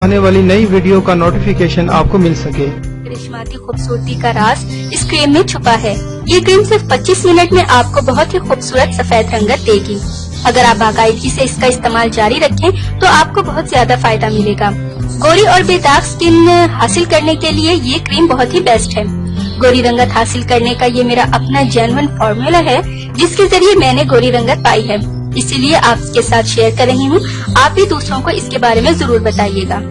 आने वाली नई वीडियो का नोटिफिकेशन आपको मिल सके। करिश्माती खूबसूरती का राज इस क्रीम में छुपा है। ये क्रीम सिर्फ 25 मिनट में आपको बहुत ही खूबसूरत सफेद रंगत देगी। अगर आप बाकायदगी से इसका इस्तेमाल जारी रखें तो आपको बहुत ज्यादा फायदा मिलेगा। गोरी और बेदाग स्किन हासिल करने के लिए ये क्रीम बहुत ही बेस्ट है। गोरी रंगत हासिल करने का ये मेरा अपना जेन्युइन फॉर्मूला है, जिसके जरिए मैंने गोरी रंगत पाई है, इसीलिए आपके साथ शेयर कर रही हूँ। आप भी दूसरों को इसके बारे में जरूर बताइएगा।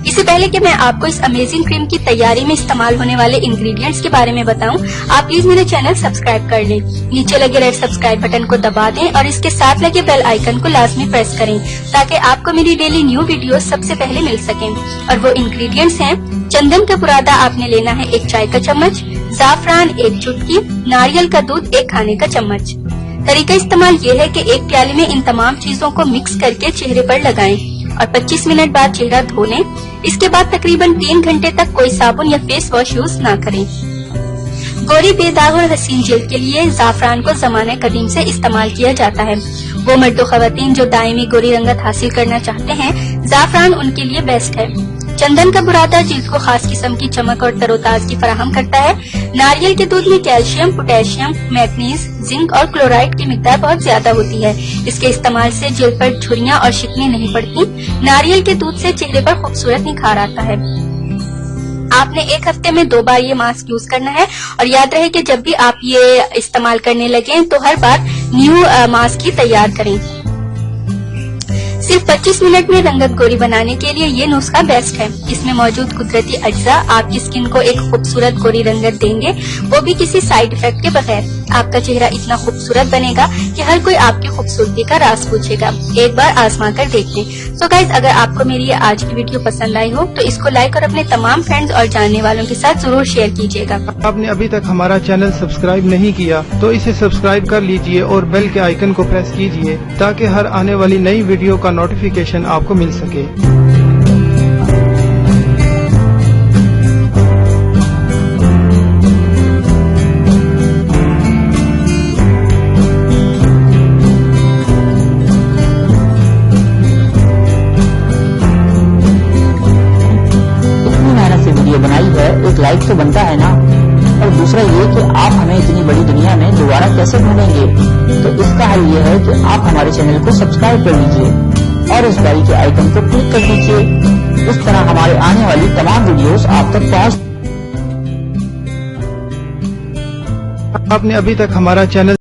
इससे पहले कि मैं आपको इस अमेजिंग क्रीम की तैयारी में इस्तेमाल होने वाले इंग्रेडिएंट्स के बारे में बताऊं, आप प्लीज मेरे चैनल सब्सक्राइब कर लें। नीचे लगे रेड सब्सक्राइब बटन को दबा दें और इसके साथ लगे बेल आइकन को लाजमी प्रेस करें, ताकि आपको मेरी डेली न्यू वीडियो सबसे पहले मिल सकें। और वो इंग्रेडिएंट्स हैं: चंदन का बुरादा आपने लेना है 1 चाय का चम्मच, जाफरान 1 चुटकी, नारियल का दूध 1 खाने का चम्मच। तरीका इस्तेमाल ये है कि एक प्याले में इन तमाम चीजों को मिक्स करके चेहरे पर लगाएं और 25 मिनट बाद चेहरा धो लें। इसके बाद तकरीबन 3 घंटे तक कोई साबुन या फेस वॉश यूज ना करें। गोरी, बेदाग और हसीन जल्द के लिए जाफरान को ज़माने कदीम से इस्तेमाल किया जाता है। वो मर्द व ख़वातीन जो दायमी गोरी रंगत हासिल करना चाहते हैं, जाफरान उनके लिए बेस्ट है। चंदन का बुरादा जिल्द को खास किस्म की चमक और तरोताजगी फराहम करता है। नारियल के दूध में कैल्शियम, पोटेशियम, मैग्नीज, जिंक और क्लोराइड की मिकदार बहुत ज्यादा होती है। इसके इस्तेमाल से जिल्द पर झुर्रियां और शिकनी नहीं पड़ती। नारियल के दूध से चेहरे पर खूबसूरत निखार आता है। आपने 1 हफ्ते में 2 बार ये मास्क यूज करना है और याद रहे कि जब भी आप ये इस्तेमाल करने लगे तो हर बार न्यू मास्क ही तैयार करें। सिर्फ 25 मिनट में रंगत गोरी बनाने के लिए ये नुस्खा बेस्ट है। इसमें मौजूद कुदरती अज्जा आपकी स्किन को एक खूबसूरत गोरी रंगत देंगे, वो भी किसी साइड इफेक्ट के बगैर। आपका चेहरा इतना खूबसूरत बनेगा कि हर कोई आपकी खूबसूरती का राज पूछेगा। एक बार आजमा कर देख लें। सो गाइज, अगर आपको मेरी ये आज की वीडियो पसंद आई हो तो इसको लाइक और अपने तमाम फ्रेंड्स और जानने वालों के साथ जरूर शेयर कीजिएगा। आपने अभी तक हमारा चैनल सब्सक्राइब नहीं किया तो इसे सब्सक्राइब कर लीजिए और बेल के आइकन को प्रेस कीजिए, ताकि हर आने वाली नई वीडियो का नोटिफिकेशन आपको मिल सके। बनाई है, एक लाइक तो बनता है ना। और दूसरा ये कि आप हमें इतनी बड़ी दुनिया में दोबारा कैसे ढूंढेंगे, तो इसका हल ये है कि आप हमारे चैनल को सब्सक्राइब कर लीजिए और इस बेल के आइकन को क्लिक कर दीजिए। इस तरह हमारे आने वाली तमाम वीडियोस आप तक पहुंच। आपने अभी तक हमारा चैनल